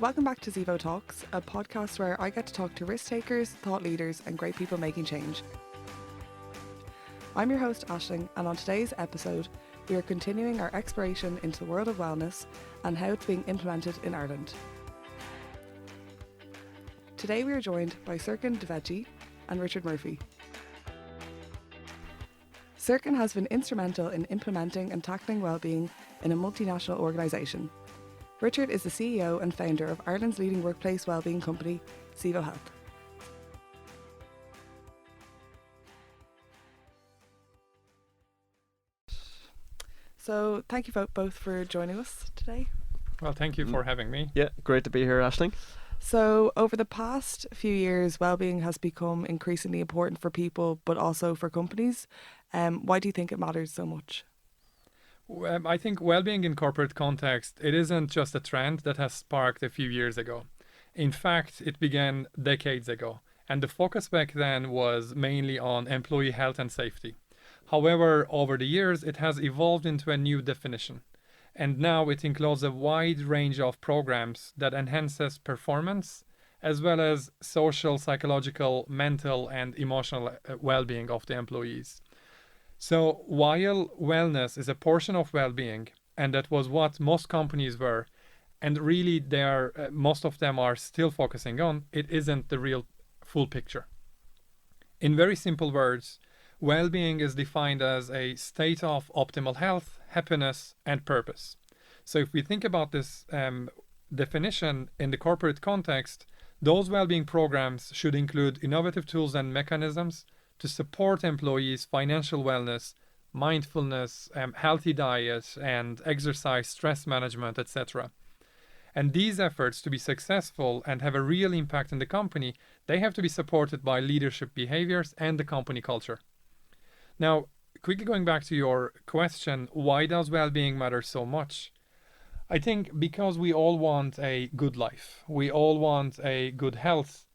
Welcome back to Zevo Talks, a podcast where I get to talk to risk takers, thought leaders, and great people making change. I'm your host, Aisling, and on today's episode, we are continuing our exploration into the world of wellness and how it's being implemented in Ireland. Today we are joined by Serkan Deveci and Richard Murphy. Serkan has been instrumental in implementing and tackling wellbeing in a multinational organisation. Richard is the CEO and founder of Ireland's leading workplace wellbeing company, Zevo Health. So thank you both for joining us today. Well, thank you for having me. Yeah, great to be here, Aisling. So over the past few years, wellbeing has become increasingly important for people, but also for companies. Why do you think it matters so much? I think well-being in corporate context, it isn't just a trend that has sparked a few years ago. In fact, it began decades ago, and the focus back then was mainly on employee health and safety. However, over the years, it has evolved into a new definition, and now it includes a wide range of programs that enhances performance, as well as social, psychological, mental, and emotional well-being of the employees. So while wellness is a portion of well-being, and that was what most companies were, and really most of them are still focusing on, it isn't the real full picture. In very simple words, well-being is defined as a state of optimal health, happiness, and purpose. So if we think about this definition in the corporate context, those well-being programs should include innovative tools and mechanisms to support employees' financial wellness, mindfulness, healthy diet, and exercise, stress management, etc. And these efforts to be successful and have a real impact in the company, they have to be supported by leadership behaviors and the company culture. Now, quickly going back to your question, why does well-being matter so much? I think because we all want a good life. We all want a good health.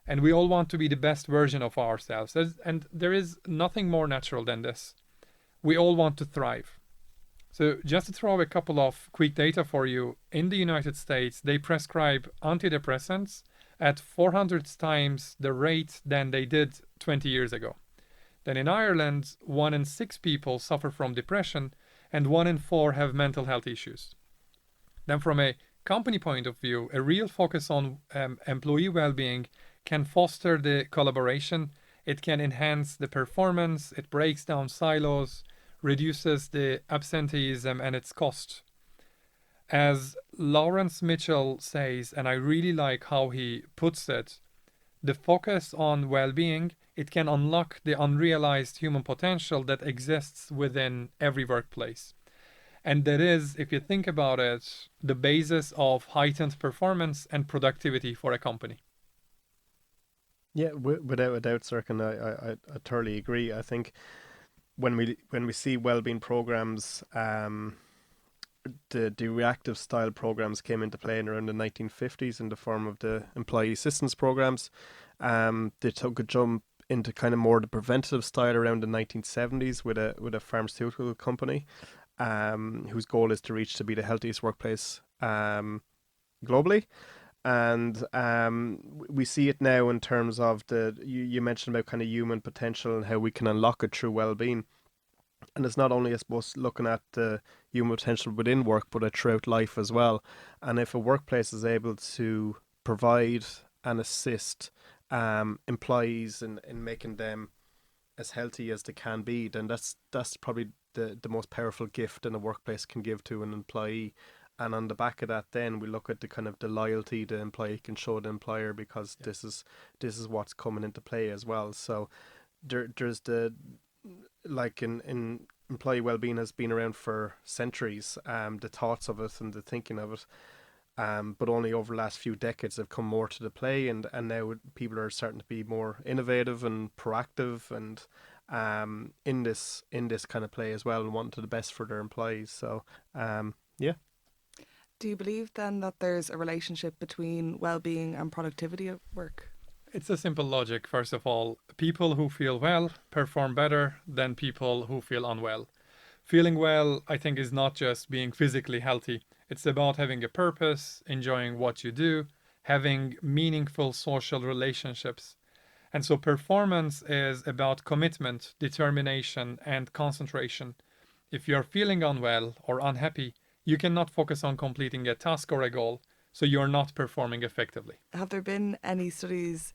And we all want to be the best version of ourselves. And there is nothing more natural than this. We all want to thrive. So just to throw a couple of quick data for you, in the United States, they prescribe antidepressants at 400 times the rate than they did 20 years ago. Then in Ireland, 1 in 6 people suffer from depression and 1 in 4 have mental health issues. Then from a company point of view, a real focus on employee well-being can foster the collaboration, it can enhance the performance, it breaks down silos, reduces the absenteeism and its cost. As Lawrence Mitchell says, and I really like how he puts it, the focus on well-being, it can unlock the unrealized human potential that exists within every workplace. And that is, if you think about it, the basis of heightened performance and productivity for a company. Yeah, without a doubt, Serkan, I totally agree. I think when we see wellbeing programs, the reactive style programs came into play in around the 1950s in the form of the employee assistance programs. They took a jump into kind of more the preventative style around the 1970s with a pharmaceutical company, whose goal is to be the healthiest workplace globally. And we see it now in terms of you mentioned about kind of human potential and how we can unlock it through well-being. And it's not only, I suppose, looking at the human potential within work, but throughout life as well. And if a workplace is able to provide and assist employees in making them as healthy as they can be, then that's probably the most powerful gift in a workplace can give to an employee. And on the back of that, then we look at the kind of the loyalty the employee can show the employer, because this is what's coming into play as well. So there's in employee well-being has been around for centuries, the thoughts of it and the thinking of it, but only over the last few decades have come more to the play, and now people are starting to be more innovative and proactive and in this kind of play as well, and wanting to the best for their employees. So yeah. Do you believe then that there's a relationship between well-being and productivity at work? It's a simple logic, first of all. People who feel well perform better than people who feel unwell. Feeling well, I think, is not just being physically healthy. It's about having a purpose, enjoying what you do, having meaningful social relationships. And so performance is about commitment, determination, and concentration. If you're feeling unwell or unhappy, you cannot focus on completing a task or a goal, so you're not performing effectively. Have there been any studies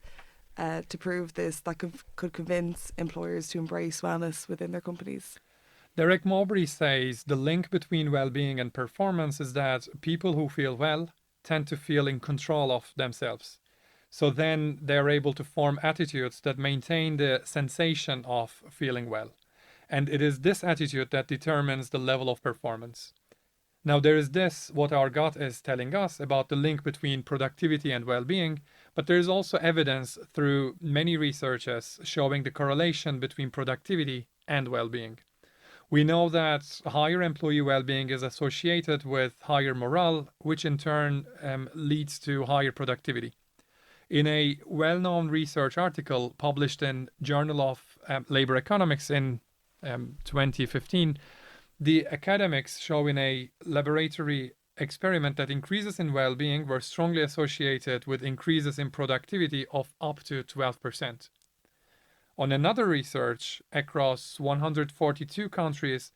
to prove this that could convince employers to embrace wellness within their companies? Derek Mowbray says the link between well-being and performance is that people who feel well tend to feel in control of themselves. So then they're able to form attitudes that maintain the sensation of feeling well. And it is this attitude that determines the level of performance. Now there is this, what our gut is telling us about the link between productivity and well-being, but there is also evidence through many researches showing the correlation between productivity and well-being. We know that higher employee well-being is associated with higher morale, which in turn leads to higher productivity. In a well-known research article published in Journal of Labor Economics in 2015, the academics show in a laboratory experiment that increases in well-being were strongly associated with increases in productivity of up to 12%. On another research across 142 countries,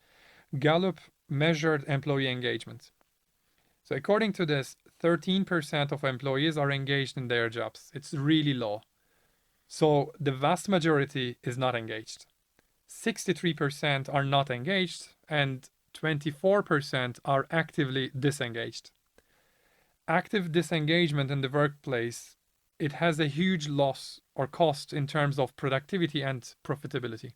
Gallup measured employee engagement. So according to this, 13% of employees are engaged in their jobs. It's really low. So the vast majority is not engaged. 63% are not engaged and 24% are actively disengaged. Active disengagement in the workplace, it has a huge loss or cost in terms of productivity and profitability.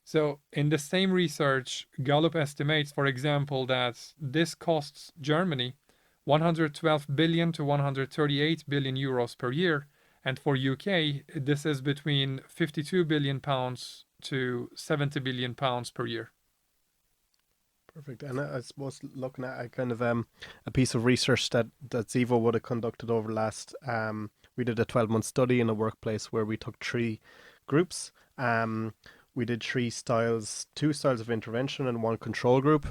So in the same research, Gallup estimates, for example, that this costs Germany 112 billion to 138 billion euros per year. And for UK, this is between 52 billion pounds to 70 billion pounds per year. Perfect. And I suppose looking at a kind of a piece of research that Zevo would have conducted over last, we did a 12-month study in a workplace where we took 3 groups. We did 2 styles of intervention and 1 control group.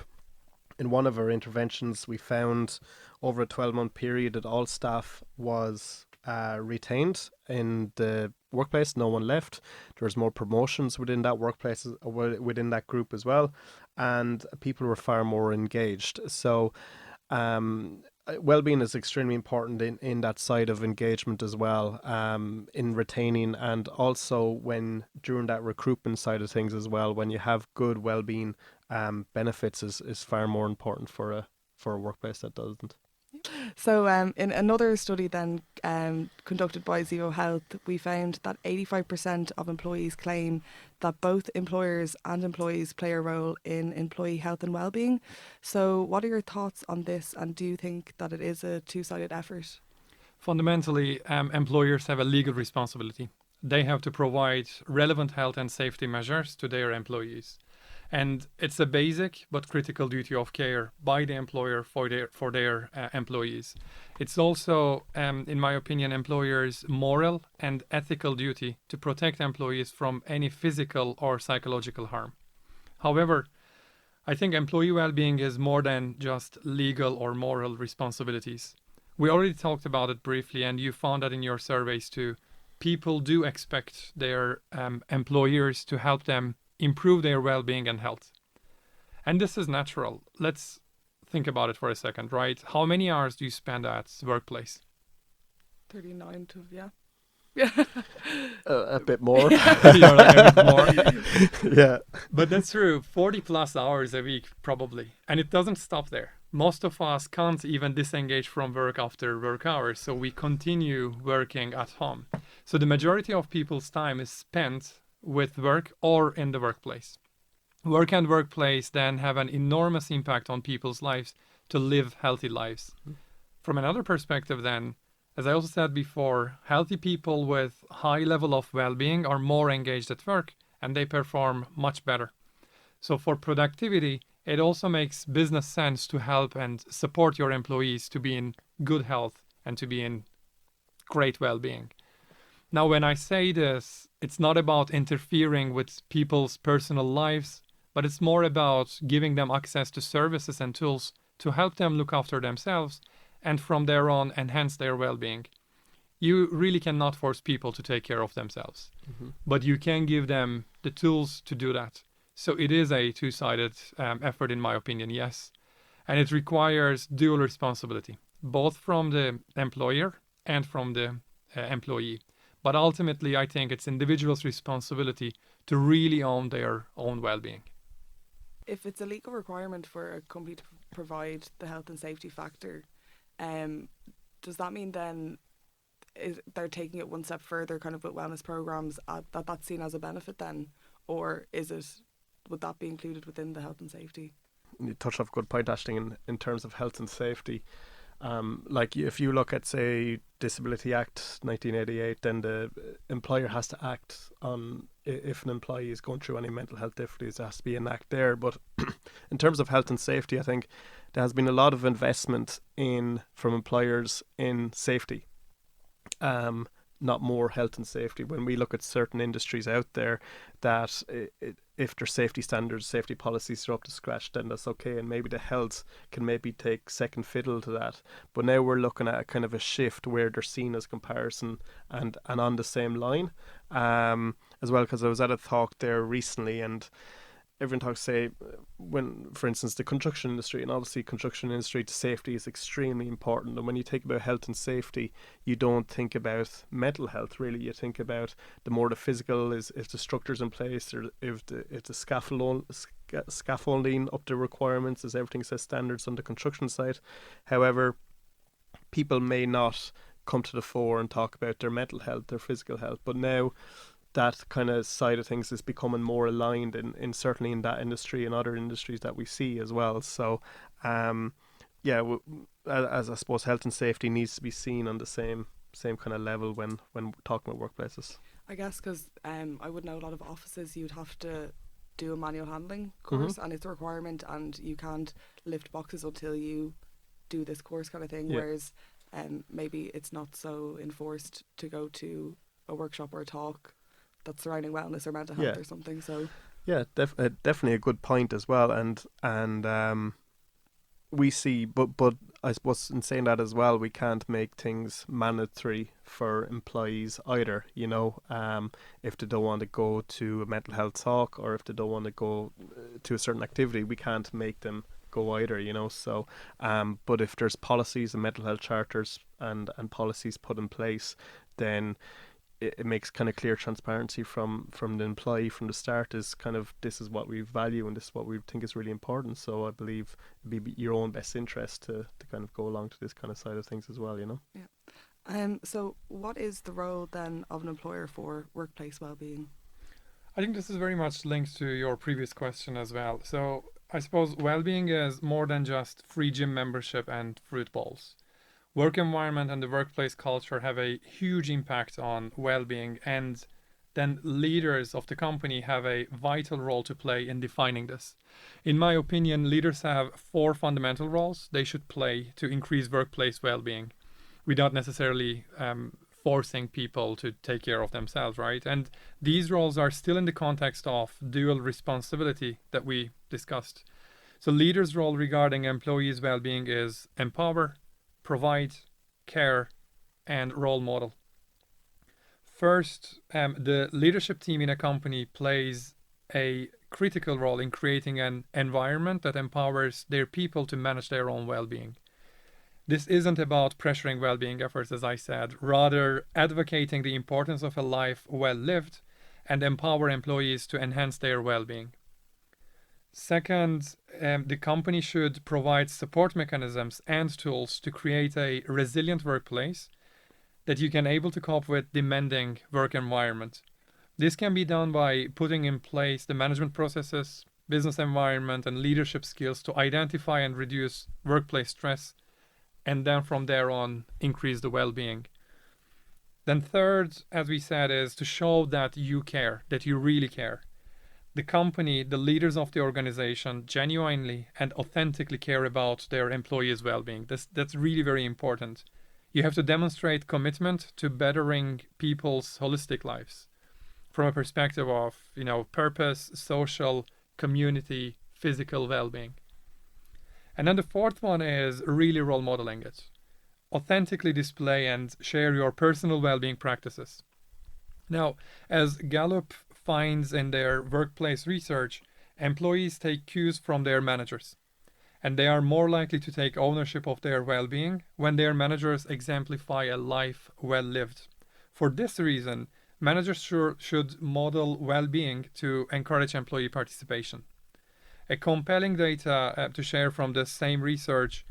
In one of our interventions, we found over a 12-month period that all staff was retained in the workplace. No one left. There was more promotions within that workplace, within that group as well, and people were far more engaged. So well-being is extremely important in that side of engagement as well, in retaining, and also when during that recruitment side of things as well, when you have good well-being, benefits is far more important for a workplace that doesn't. So in another study then conducted by Zevo Health, we found that 85% of employees claim that both employers and employees play a role in employee health and well-being. So what are your thoughts on this, and do you think that it is a two-sided effort? Fundamentally, employers have a legal responsibility. They have to provide relevant health and safety measures to their employees. And it's a basic but critical duty of care by the employer for their employees. It's also, in my opinion, employers' moral and ethical duty to protect employees from any physical or psychological harm. However, I think employee well-being is more than just legal or moral responsibilities. We already talked about it briefly, and you found that in your surveys too. People do expect their employers to help them improve their well-being and health. And this is natural. Let's think about it for a second, right? How many hours do you spend at workplace? 39 to, yeah. A bit more. You're like a bit more. Yeah. But that's true. 40 plus hours a week, probably. And it doesn't stop there. Most of us can't even disengage from work after work hours, so we continue working at home. So the majority of people's time is spent with work or in the workplace. Work and workplace then have an enormous impact on people's lives to live healthy lives. From another perspective then, as I also said before, healthy people with high level of well-being are more engaged at work and they perform much better. So for productivity, it also makes business sense to help and support your employees to be in good health and to be in great well-being. Now, when I say this, it's not about interfering with people's personal lives, but it's more about giving them access to services and tools to help them look after themselves and from there on enhance their well-being. You really cannot force people to take care of themselves, but you can give them the tools to do that. So it is a two-sided effort, in my opinion, yes. And it requires dual responsibility, both from the employer and from the employee. But ultimately, I think it's individuals' responsibility to really own their own well-being. If it's a legal requirement for a company to provide the health and safety factor, does that mean then they're taking it one step further, kind of with wellness programs, that's seen as a benefit then, or would that be included within the health and safety? You touched off a good point, Aisling, in terms of health and safety. Like if you look at, say, Disability Act 1988, then the employer has to act on if an employee is going through any mental health difficulties. There has to be an act there. But in terms of health and safety, I think there has been a lot of investment from employers in safety. Not more health and safety. When we look at certain industries out there, that if their safety standards, safety policies are up to scratch, then that's okay, and maybe the health can maybe take second fiddle to that. But now we're looking at a kind of a shift where they're seen as comparison and on the same line, as well. Because I was at a talk there recently, and everyone talks, say, when, for instance, the construction industry, and obviously construction industry, safety is extremely important. And when you think about health and safety, you don't think about mental health, really. You think about the physical, is if the structure's in place, or if the scaffolding up to requirements, is everything set standards on the construction site. However, people may not come to the fore and talk about their mental health, their physical health. But now that kind of side of things is becoming more aligned in certainly in that industry and other industries that we see as well. So, as I suppose health and safety needs to be seen on the same kind of level when talking about workplaces. I guess because I would know a lot of offices, you'd have to do a manual handling course, and it's a requirement, and you can't lift boxes until you do this course kind of thing. Yeah. Whereas maybe it's not so enforced to go to a workshop or a talk that's surrounding wellness or mental health or something. So definitely a good point as well, and we see, but I suppose in saying that as well, we can't make things mandatory for employees either. You know, if they don't want to go to a mental health talk, or if they don't want to go to a certain activity, we can't make them go either. You know, so but if there's policies and mental health charters and policies put in place, then it makes kind of clear transparency from the employee from the start, is kind of, this is what we value and this is what we think is really important. So I believe it'd be your own best interest to kind of go along to this kind of side of things as well, you know? Yeah. So what is the role then of an employer for workplace wellbeing? I think this is very much linked to your previous question as well. So I suppose wellbeing is more than just free gym membership and fruit bowls. Work environment and the workplace culture have a huge impact on well-being, and then leaders of the company have a vital role to play in defining this. In my opinion, leaders have 4 fundamental roles they should play to increase workplace well-being without necessarily forcing people to take care of themselves, right? And these roles are still in the context of dual responsibility that we discussed. So leaders' role regarding employees' well-being is empower, provide, care, and role model. First, the leadership team in a company plays a critical role in creating an environment that empowers their people to manage their own well-being. This isn't about pressuring well-being efforts, as I said, rather advocating the importance of a life well lived and empower employees to enhance their well-being. Second, the company should provide support mechanisms and tools to create a resilient workplace that you can able to cope with demanding work environment. This can be done by putting in place the management processes, business environment, and leadership skills to identify and reduce workplace stress, and then from there on increase the well-being. Then third, as we said, is to show that you care, that you really care. The company, the leaders of the organization genuinely and authentically care about their employees' well-being. That's really very important. You have to demonstrate commitment to bettering people's holistic lives from a perspective of, purpose, social, community, physical well-being. And then the fourth one is really role modeling it. Authentically display and share your personal well-being practices. Now, as Gallup finds in their workplace research, employees take cues from their managers, and they are more likely to take ownership of their well-being when their managers exemplify a life well lived. For this reason, managers should model well-being to encourage employee participation. A compelling data to share from the same research: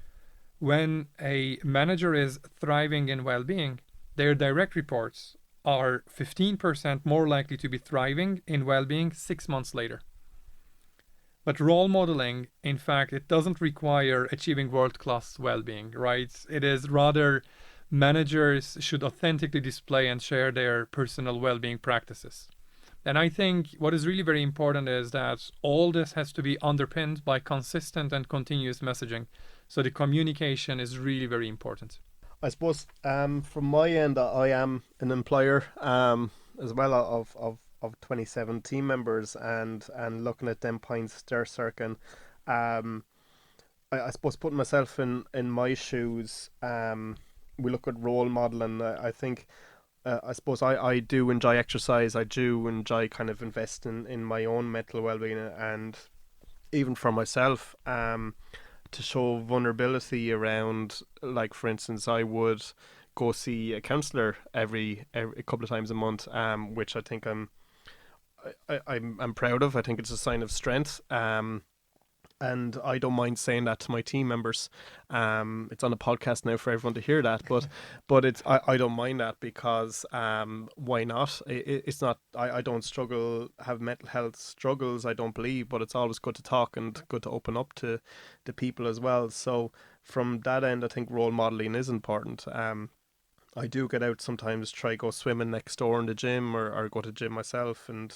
when a manager is thriving in well-being, their direct reports are 15% more likely to be thriving in well-being 6 months later. But role modeling, in fact, it doesn't require achieving world-class well-being, right? It is rather managers should authentically display and share their personal well-being practices. And I think what is really very important is that all this has to be underpinned by consistent and continuous messaging. So the communication is really very important. I suppose from my end, I am an employer as well of 27 team members, and looking at them points there, Serkan. I suppose putting myself in my shoes, we look at role modeling. I think I suppose I do enjoy exercise. I do enjoy kind of investing in my own mental well-being, and even for myself, to show vulnerability around, like for instance, I would go see a counsellor every a couple of times a month, which I think I'm proud of. I think it's a sign of strength. And I don't mind saying that to my team members. It's on a podcast now for everyone to hear that, but it's I don't mind that, because why not? It's not, I don't have mental health struggles, I don't believe, but it's always good to talk and good to open up to the people as well. So from that end, I think role modeling is important. I do get out sometimes, try go swimming next door in the gym, or go to the gym myself, and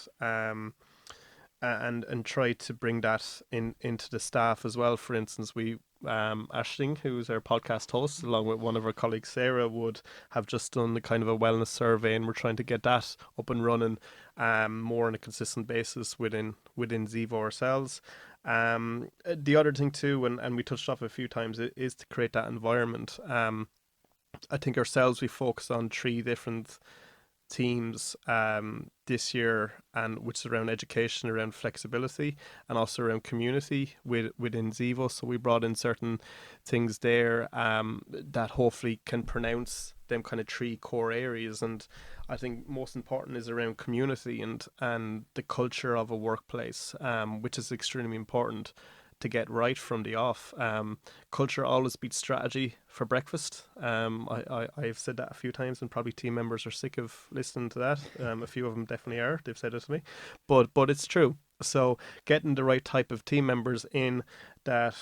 try to bring that into the staff as well. For instance, we Ashling, who's our podcast host, along with one of our colleagues, Sarah, would have just done a kind of a wellness survey, and we're trying to get that up and running more on a consistent basis within Zevo ourselves. The other thing too, and we touched off a few times, is to create that environment. I think ourselves, we focus on 3 different teams this year, and which is around education, around flexibility, and also around community within Zevo. So we brought in certain things there that hopefully can pronounce them kind of 3 core areas. And I think most important is around community and the culture of a workplace, which is extremely important to get right from the off. Culture always beats strategy for breakfast. I've said that a few times, and probably team members are sick of listening to that. A few of them definitely are. They've said it to me, but it's true. So getting the right type of team members in that,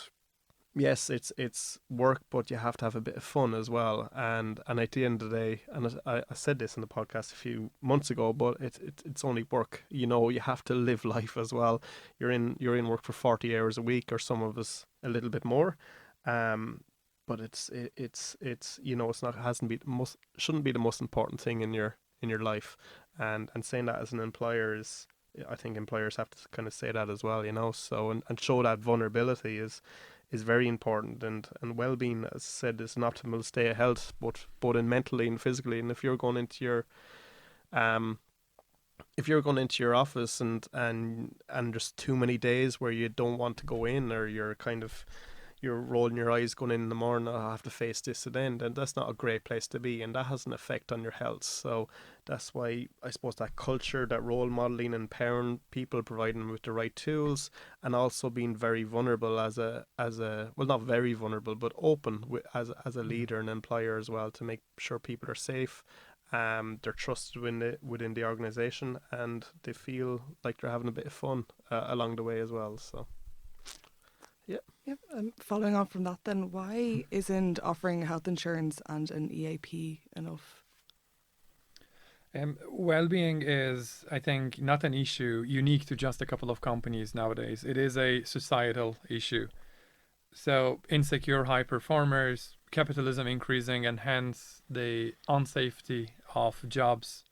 yes, it's work, but you have to have a bit of fun as well. And at the end of the day, and I said this in the podcast a few months ago, but it's only work. You know, you have to live life as well. You're in work for 40 hours a week, or some of us a little bit more. But it's you know, shouldn't be the most important thing in your life. And saying that as an employer is, I think employers have to kind of say that as well, you know. So and show that vulnerability is very important, and well-being, as I said, is an optimal state of health, both in mentally and physically. And if you're going into your office and there's too many days where you don't want to go in, or you're rolling your eyes going in the morning, oh, I have to face this again, then that's not a great place to be, and that has an effect on your health. So that's why I suppose that culture, that role modeling, empowering people, providing them with the right tools, and also being very vulnerable as a well, not very vulnerable, but open as a leader and employer as well, to make sure people are safe, they're trusted within the organization, and they feel like they're having a bit of fun along the way as well. So yeah. Yep. And following on from that, then, why isn't offering health insurance and an EAP enough? Well-being is, I think, not an issue unique to just a couple of companies nowadays. It is a societal issue. So insecure high performers, capitalism increasing, and hence the unsafety of jobs,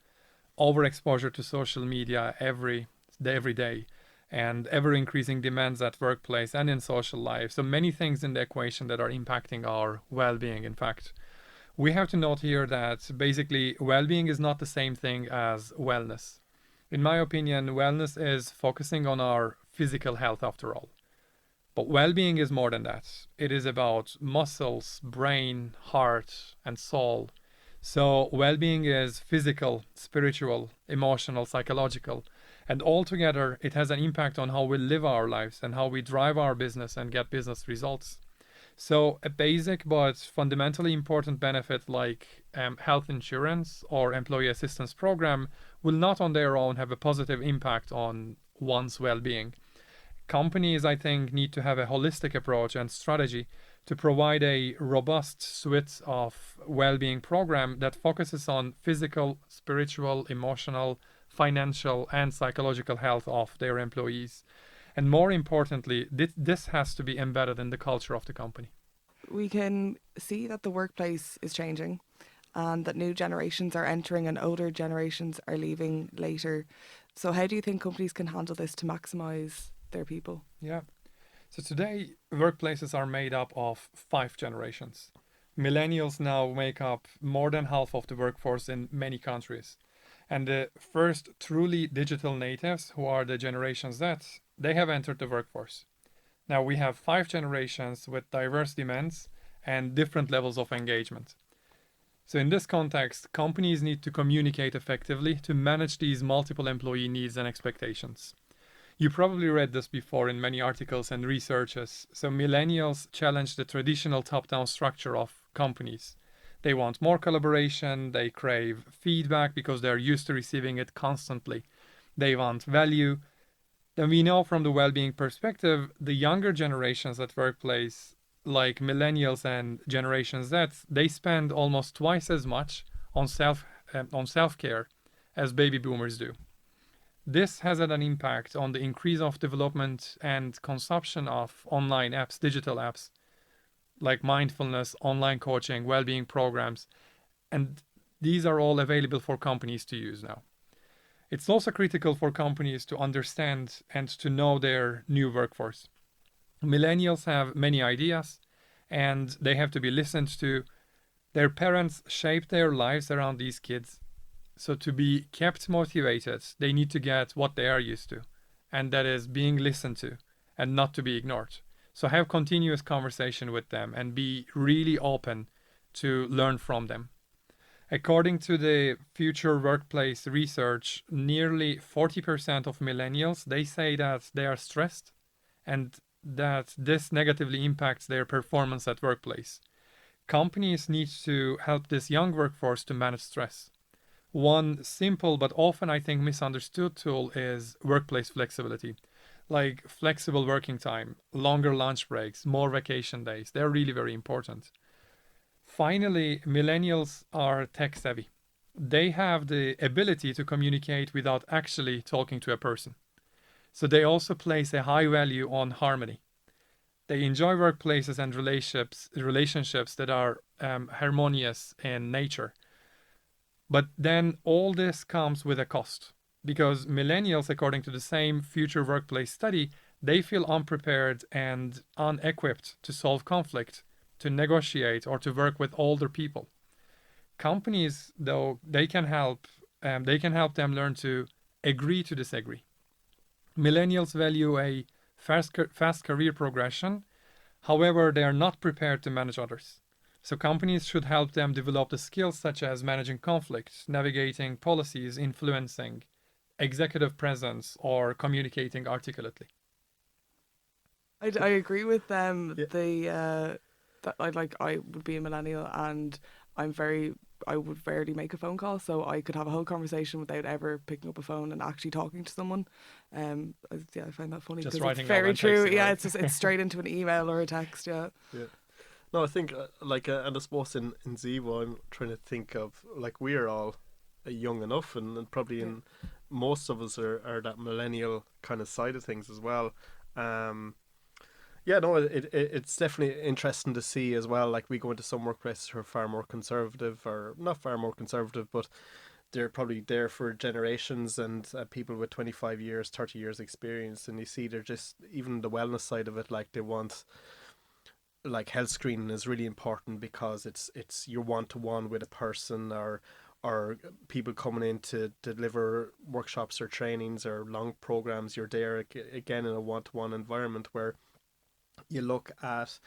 overexposure to social media every day. and ever-increasing demands at workplace and in social life. So many things in the equation that are impacting our well-being, in fact. We have to note here that basically well-being is not the same thing as wellness. In my opinion, wellness is focusing on our physical health after all. But well-being is more than that. It is about muscles, brain, heart, and soul. So well-being is physical, spiritual, emotional, psychological. And altogether, it has an impact on how we live our lives and how we drive our business and get business results. So a basic but fundamentally important benefit like health insurance or employee assistance program will not on their own have a positive impact on one's well-being. Companies, I think, need to have a holistic approach and strategy to provide a robust suite of well-being program that focuses on physical, spiritual, emotional, financial, and psychological health of their employees. And more importantly, this has to be embedded in the culture of the company. We can see that the workplace is changing and that new generations are entering and older generations are leaving later. So how do you think companies can handle this to maximise their people? Yeah. So today, workplaces are made up of 5 generations. Millennials now make up more than half of the workforce in many countries. And the first truly digital natives, who are the Generation Z, they have entered the workforce. Now we have 5 generations with diverse demands and different levels of engagement. So in this context, companies need to communicate effectively to manage these multiple employee needs and expectations. You probably read this before in many articles and researches. So millennials challenge the traditional top-down structure of companies. They want more collaboration, they crave feedback because they're used to receiving it constantly. They want value. Then we know from the well-being perspective, the younger generations at workplace, like millennials and Generation Z, they spend almost twice as much on self-care as baby boomers do. This has had an impact on the increase of development and consumption of online apps, digital apps, like mindfulness, online coaching, well-being programs, and these are all available for companies to use now. It's also critical for companies to understand and to know their new workforce. Millennials have many ideas and they have to be listened to. Their parents shape their lives around these kids. So to be kept motivated, they need to get what they are used to, and that is being listened to and not to be ignored. So have continuous conversation with them and be really open to learn from them. According to the Future Workplace research, nearly 40% of millennials, they say that they are stressed and that this negatively impacts their performance at workplace. Companies need to help this young workforce to manage stress. One simple but often I think misunderstood tool is workplace flexibility, like flexible working time, longer lunch breaks, more vacation days. They're really very important. Finally, millennials are tech savvy. They have the ability to communicate without actually talking to a person. So they also place a high value on harmony. They enjoy workplaces and relationships that are harmonious in nature. But then all this comes with a cost, because millennials, according to the same Future Workplace study, they feel unprepared and unequipped to solve conflict, to negotiate, or to work with older people. Companies, though, they can help them learn to agree to disagree. Millennials value a fast career progression. However, they are not prepared to manage others. So companies should help them develop the skills such as managing conflict, navigating policies, influencing, executive presence, or communicating articulately. I agree with them. Yeah. That I would be a millennial and I would rarely make a phone call, so I could have a whole conversation without ever picking up a phone and actually talking to someone. I find that funny Just because writing it's very out and true. texting, Yeah, right? it's straight into an email or a text. Yeah. Yeah. No, I think and I suppose in Zevo, I'm trying to think of we are all young enough, and probably in most of us are that millennial kind of side of things as well. It's definitely interesting to see as well. Like we go into some workplaces who are far more conservative, or not far more conservative, but they're probably there for generations, and people with 25 years, 30 years experience, and you see they're just, even the wellness side of it, like they want, like health screening is really important because it's your one-to-one with a person, or people coming in to deliver workshops or trainings or long programs. You're there again in a one-to-one environment where you look at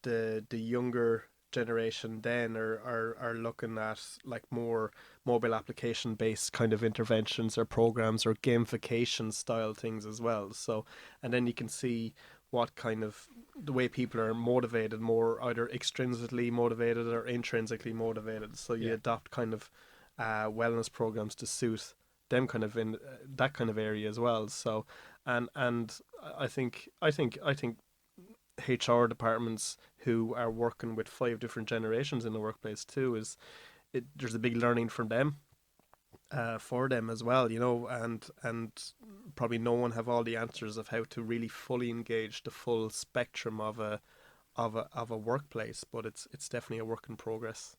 the younger generation then are looking at like more mobile application based kind of interventions or programs or gamification style things as well. So, and then you can see what kind of the way people are motivated, more either extrinsically motivated or intrinsically motivated. So you adopt kind of wellness programs to suit them kind of in that kind of area as well. So, and I think HR departments who are working with 5 different generations in the workplace too there's a big learning from them, for them as well, and probably no one have all the answers of how to really fully engage the full spectrum of a workplace, but it's definitely a work in progress.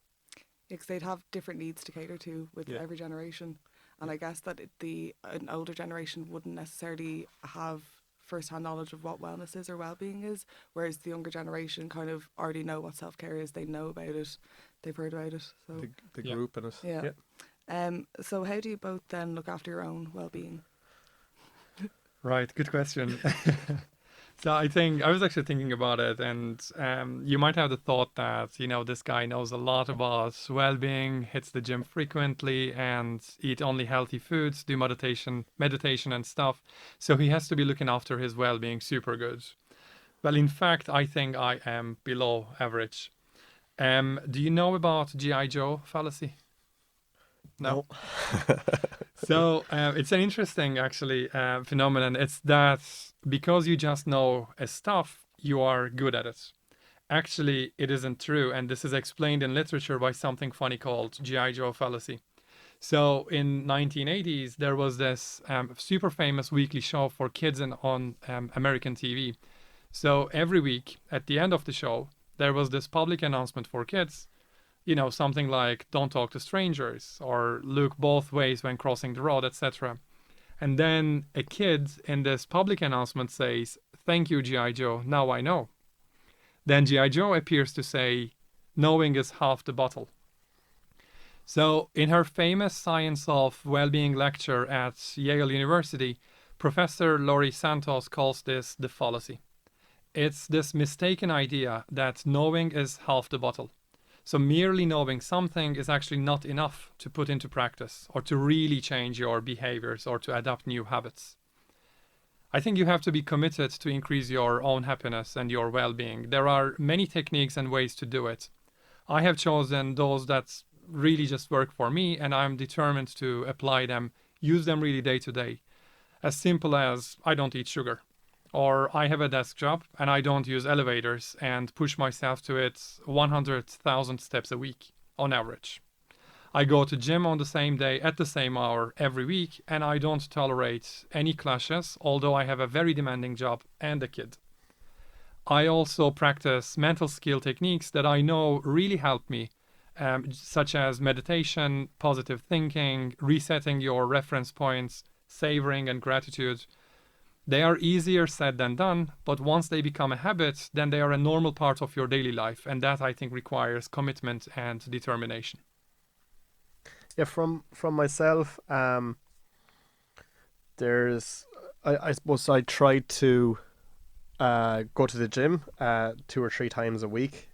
Because they'd have different needs to cater to with every generation, and I guess that an older generation wouldn't necessarily have first-hand knowledge of what wellness is or well-being is, whereas the younger generation kind of already know what self-care is. They know about it, they've heard about it. So the group in it. Yeah. So how do you both then look after your own well-being? Right, good question. So I think I was actually thinking about it, and you might have the thought that, this guy knows a lot about well-being, hits the gym frequently, and eat only healthy foods, do meditation and stuff. So he has to be looking after his well-being super good. Well, in fact, I think I am below average. Do you know about G.I. Joe fallacy? No. So it's an interesting, actually, phenomenon. It's that because you just know a stuff, you are good at it. Actually, it isn't true, and this is explained in literature by something funny called G.I. Joe fallacy. So in 1980s, there was this super famous weekly show for kids on American TV. So every week, at the end of the show, there was this public announcement for kids. Something like don't talk to strangers or look both ways when crossing the road, etc. And then a kid in this public announcement says, "Thank you, G.I. Joe, now I know." Then G.I. Joe appears to say, "Knowing is half the battle." So in her famous Science of Wellbeing lecture at Yale University, Professor Laurie Santos calls this the fallacy. It's this mistaken idea that knowing is half the battle. So merely knowing something is actually not enough to put into practice or to really change your behaviors or to adopt new habits. I think you have to be committed to increase your own happiness and your well-being. There are many techniques and ways to do it. I have chosen those that really just work for me, and I'm determined to apply them, use them really day to day. As simple as I don't eat sugar. Or I have a desk job and I don't use elevators and push myself to it 100,000 steps a week on average. I go to gym on the same day at the same hour every week, and I don't tolerate any clashes, although I have a very demanding job and a kid. I also practice mental skill techniques that I know really help me, such as meditation, positive thinking, resetting your reference points, savoring, and gratitude. They are easier said than done, but once they become a habit, then they are a normal part of your daily life, and that, I think, requires commitment and determination. Yeah, from myself, I suppose I try to go to the gym 2 or 3 times a week.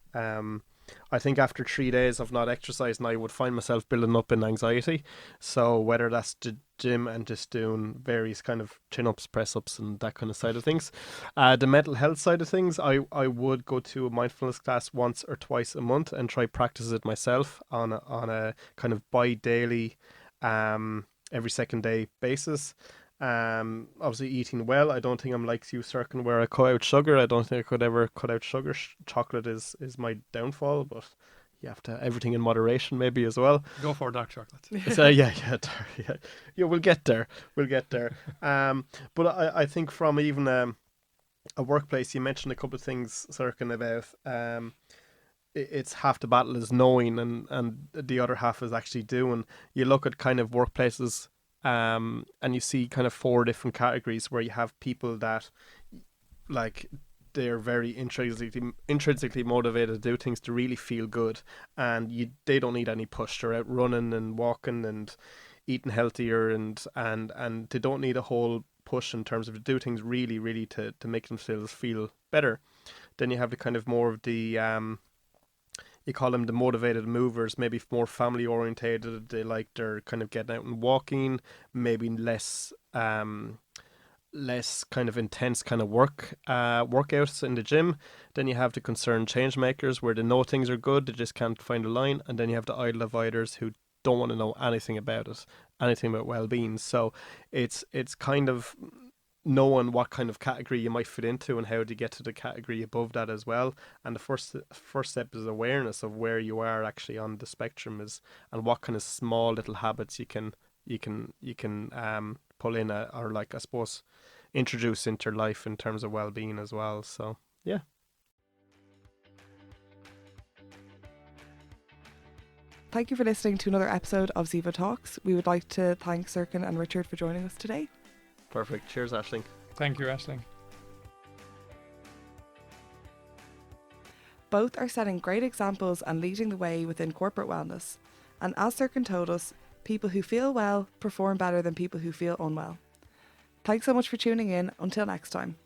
I think after 3 days of not exercising, I would find myself building up in anxiety. So whether that's the gym and just doing various kind of chin-ups, press-ups and that kind of side of things. The mental health side of things, I would go to a mindfulness class once or twice a month and try practice it myself on a kind of bi-daily, every second day basis. Obviously eating well. I don't think I'm like you, Serkan, where I cut out sugar. I don't think I could ever cut out sugar. Chocolate is my downfall, but you have to everything in moderation maybe as well. Go for dark chocolate. So yeah, we'll get there. But I think from even a workplace, you mentioned a couple of things, Serkan, about it's half the battle is knowing, and the other half is actually doing. You look at kind of workplaces, and you see kind of four different categories where you have people that, like, they're very intrinsically motivated to do things to really feel good, and they don't need any push. They're out running and walking and eating healthier, and they don't need a whole push in terms of to do things really, really to make themselves feel better. Then you have the kind of more of the you call them the motivated movers, maybe more family orientated. They're kind of getting out and walking, maybe less kind of intense kind of workouts in the gym. Then you have the concerned change makers, where they know things are good, they just can't find a line. And then you have the idle avoiders, who don't want to know anything about it, anything about well-being. So it's kind of knowing what kind of category you might fit into and how to get to the category above that as well. And the first step is awareness of where you are actually on the spectrum is, and what kind of small little habits you can pull in, or, like, I suppose, introduce into life in terms of well-being as well. So yeah. Thank you for listening to another episode of Zevo Talks. We would like to thank Serkan and Richard for joining us today. Perfect. Cheers, Aisling. Thank you, Aisling. Both are setting great examples and leading the way within corporate wellness. And as Serkan told us, people who feel well perform better than people who feel unwell. Thanks so much for tuning in. Until next time.